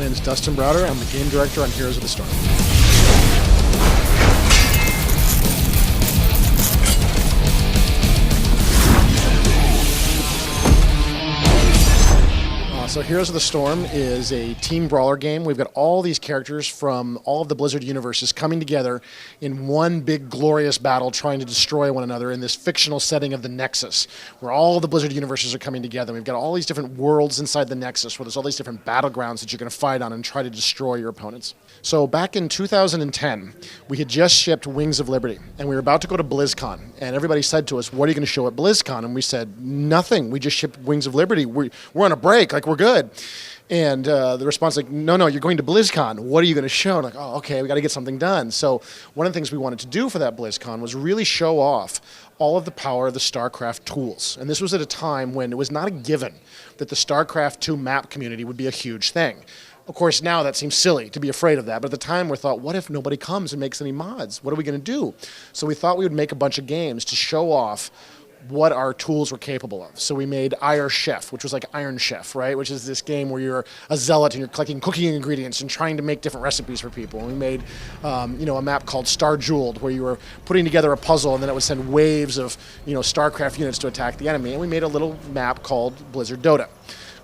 name is Dustin Browder. I'm the game director on Heroes of the Storm. So Heroes of the Storm is a team brawler game. We've got all these characters from all of the Blizzard universes coming together in one big glorious battle trying to destroy one another in this fictional setting of the Nexus, where all the Blizzard universes are coming together. We've got all these different worlds inside the Nexus where there's all these different battlegrounds that you're going to fight on and try to destroy your opponents. So back in 2010, we had just shipped Wings of Liberty, and we were about to go to BlizzCon, and everybody said to us, what are you going to show at BlizzCon? And we said, nothing. We just shipped Wings of Liberty. We're on a break. Like, we're good. And the response like, no, you're going to BlizzCon. What are you going to show? And like, oh, okay, we got to get something done. So one of the things we wanted to do for that BlizzCon was really show off all of the power of the Starcraft tools. And this was at a time when it was not a given that the Starcraft 2 map community would be a huge thing. Of course, now that seems silly to be afraid of that, but at the time we thought, what if nobody comes and makes any mods? What are we going to do? So we thought we would make a bunch of games to show off what our tools were capable of. So we made Iron Chef, which was like Iron Chef, right? Which is this game where you're a zealot and you're collecting cooking ingredients and trying to make different recipes for people. And we made, a map called Star Jeweled, where you were putting together a puzzle and then it would send waves of, Starcraft units to attack the enemy. And we made a little map called Blizzard-Dota,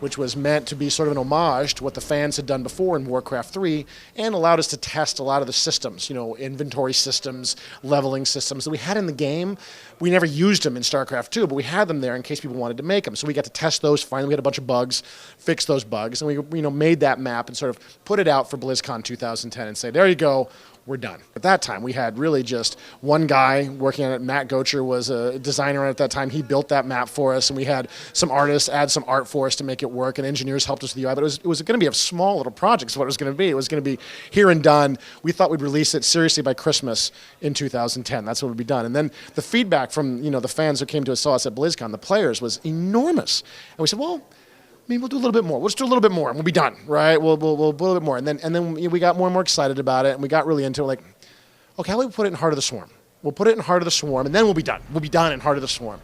which was meant to be sort of an homage to what the fans had done before in Warcraft 3 and allowed us to test a lot of the systems, inventory systems, leveling systems that we had in the game. We never used them in Starcraft 2, but we had them there in case people wanted to make them. So we got to test those. Finally, we had a bunch of bugs, fix those bugs, and we made that map and sort of put it out for BlizzCon 2010 and say, there you go. We're done. At that time, we had really just one guy working on it. Matt Gocher was a designer at that time. He built that map for us, and we had some artists add some art for us to make it work, and engineers helped us with the UI. But it was going to be a small little project is what it was going to be. It was going to be here and done. We thought we'd release it seriously by Christmas in 2010. That's what would be done. And then the feedback from the fans who came to us, saw us at BlizzCon, the players, was enormous. And we said, well, we'll do a little bit more. We'll just do a little bit more, and we'll be done, right? We'll do a little bit more, and then we got more and more excited about it, and we got really into it. Like, okay, how do we put it in Heart of the Swarm? We'll put it in Heart of the Swarm, and then we'll be done. We'll be done in Heart of the Swarm.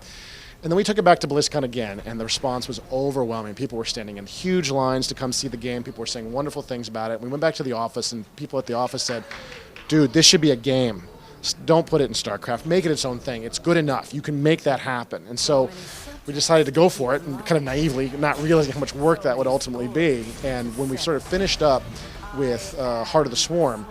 And then we took it back to BlizzCon again, and the response was overwhelming. People were standing in huge lines to come see the game. People were saying wonderful things about it. We went back to the office, and people at the office said, dude, this should be a game. Don't put it in StarCraft. Make it its own thing. It's good enough. You can make that happen. And so we decided to go for it, and kind of naively, not realizing how much work that would ultimately be. And when we sort of finished up with Heart of the Swarm,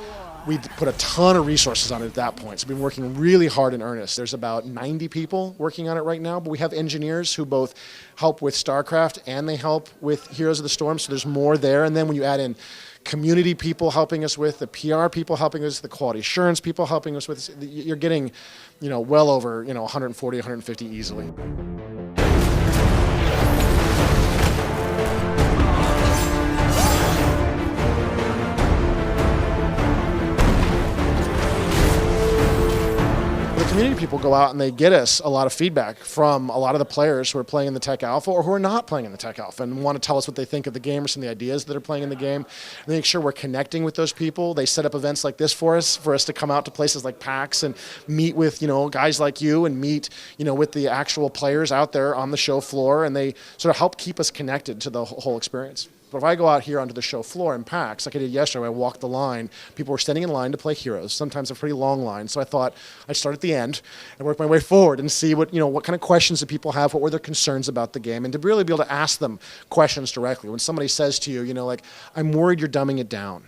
we put a ton of resources on it at that point. So we've been working really hard in earnest. There's about 90 people working on it right now, but we have engineers who both help with StarCraft and they help with Heroes of the Storm, so there's more there. And then when you add in community people helping us with, the PR people helping us, the quality assurance people helping us with, you're getting, well over, 140, 150 easily. Community people go out and they get us a lot of feedback from a lot of the players who are playing in the Tech Alpha or who are not playing in the Tech Alpha and want to tell us what they think of the game or some of the ideas that are playing in the game. And they make sure we're connecting with those people. They set up events like this for us to come out to places like PAX and meet with, guys like you and meet, with the actual players out there on the show floor, and they sort of help keep us connected to the whole experience. But if I go out here onto the show floor in PAX, like I did yesterday, I walked the line. People were standing in line to play Heroes, sometimes a pretty long line. So I thought I'd start at the end and work my way forward and see what kind of questions that people have, what were their concerns about the game, and to really be able to ask them questions directly. When somebody says to you, I'm worried you're dumbing it down.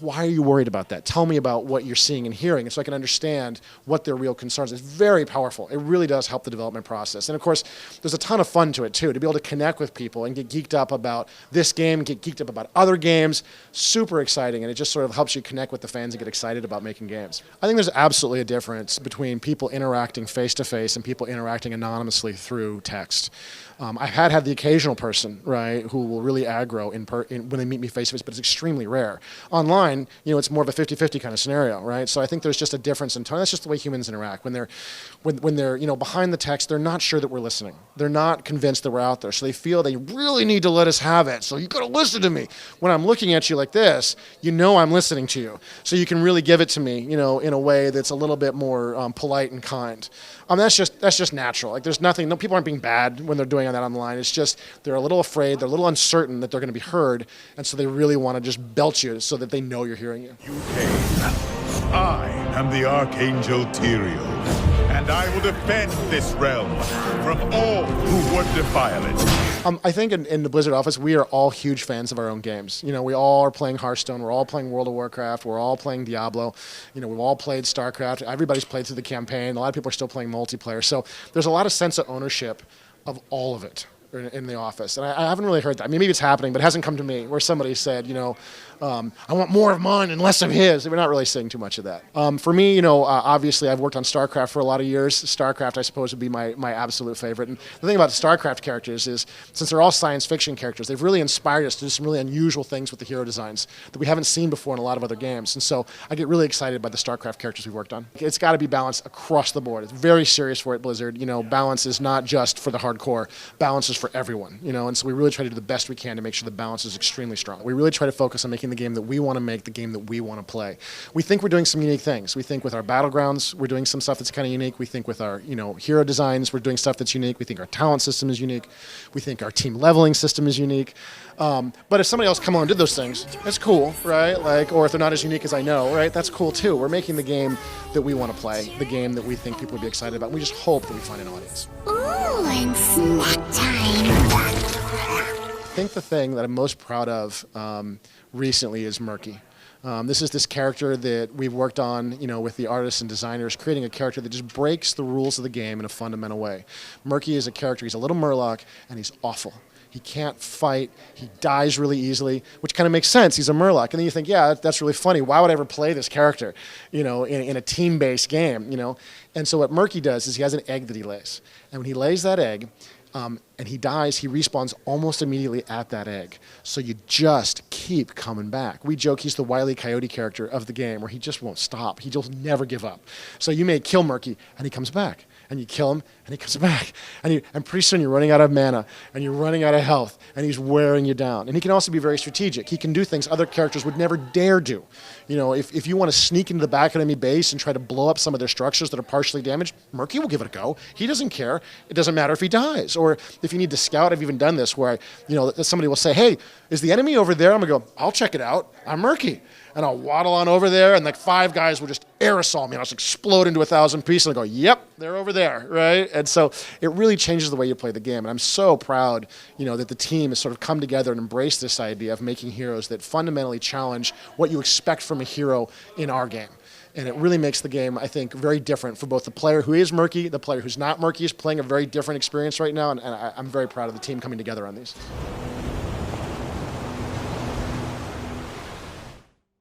Why are you worried about that? Tell me about what you're seeing and hearing, and so I can understand what their real concerns are. It's very powerful. It really does help the development process. And of course, there's a ton of fun to it too, to be able to connect with people and get geeked up about this game, get geeked up about other games. Super exciting, and it just sort of helps you connect with the fans and get excited about making games. I think there's absolutely a difference between people interacting face-to-face and people interacting anonymously through text. I've had the occasional person, right, who will really aggro when they meet me face-to-face, but it's extremely rare. Online, it's more of a 50-50 kind of scenario, right? So I think there's just a difference in tone. That's just the way humans interact. When they're behind the text, they're not sure that we're listening. They're not convinced that we're out there. So they feel they really need to let us have it. So you got to listen to me. When I'm looking at you like this, I'm listening to you. So you can really give it to me, in a way that's a little bit more polite and kind. That's just natural. Like there's nothing. No, people aren't being bad when they're doing on that online. It's just they're a little afraid, they're a little uncertain that they're going to be heard, and so they really want to just belch you so that they know you're hearing you. You came. I am the Archangel Tyrael, and I will defend this realm from all who would defile it. I think in the Blizzard office, we are all huge fans of our own games. You know, we all are playing Hearthstone, we're all playing World of Warcraft, we're all playing Diablo. You know, we've all played Starcraft. Everybody's played through the campaign. A lot of people are still playing multiplayer. So there's a lot of sense of ownership of all of it in the office. And I haven't really heard that. I mean, maybe it's happening, but it hasn't come to me where somebody said, you know, I want more of mine and less of his. We're not really seeing too much of that. For me, you know, obviously I've worked on Starcraft for a lot of years. Starcraft, I suppose, would be my absolute favorite. And the thing about the Starcraft characters is, since they're all science fiction characters, they've really inspired us to do some really unusual things with the hero designs that we haven't seen before in a lot of other games. And so I get really excited by the Starcraft characters we've worked on. It's got to be balanced across the board. It's very serious for it, Blizzard. You know, balance is not just for the hardcore. Balance is for everyone, you know, and so we really try to do the best we can to make sure the balance is extremely strong. We really try to focus on making the game that we want to make, the game that we want to play. We think we're doing some unique things. We think with our battlegrounds, we're doing some stuff that's kind of unique. We think with our, you know, hero designs, we're doing stuff that's unique. We think our talent system is unique. We think our team leveling system is unique. But if somebody else come on and did those things, it's cool, right? Like, or if they're not as unique as I know, right? That's cool too. We're making the game that we want to play, the game that we think people would be excited about. We just hope that we find an audience. Ooh, and snack time. I think the thing that I'm most proud of recently is Murky. This is this character that we've worked on, you know, with the artists and designers, creating a character that just breaks the rules of the game in a fundamental way. Murky is a character, he's a little Murloc, and he's awful. He can't fight, he dies really easily, which kind of makes sense, he's a Murloc. And then you think, yeah, that's really funny, why would I ever play this character, you know, in a team-based game, you know? And so what Murky does is he has an egg that he lays. And when he lays that egg, and he dies, he respawns almost immediately at that egg. So you just keep coming back. We joke he's the Wile E. Coyote character of the game, where he just won't stop. He just never give up. So you may kill Murky, and he comes back. And you kill him, and he comes back. And pretty soon you're running out of mana, and you're running out of health, and he's wearing you down. And he can also be very strategic. He can do things other characters would never dare do. You know, if you want to sneak into the back enemy base and try to blow up some of their structures that are partially damaged, Murky will give it a go. He doesn't care. It doesn't matter if he dies. Or if you need to scout, I've even done this where, you know, somebody will say, hey, is the enemy over there? I'm going to go, I'll check it out. I'm Murky. And I'll waddle on over there, and like 5 guys will just aerosol me, and I'll just explode into 1,000 pieces, and I'll go, yep, they're over there, right? And so it really changes the way you play the game, and I'm so proud, you know, that the team has sort of come together and embraced this idea of making heroes that fundamentally challenge what you expect from a hero in our game. And it really makes the game, I think, very different for both the player who is Murky, the player who's not Murky is playing a very different experience right now, and I'm very proud of the team coming together on these.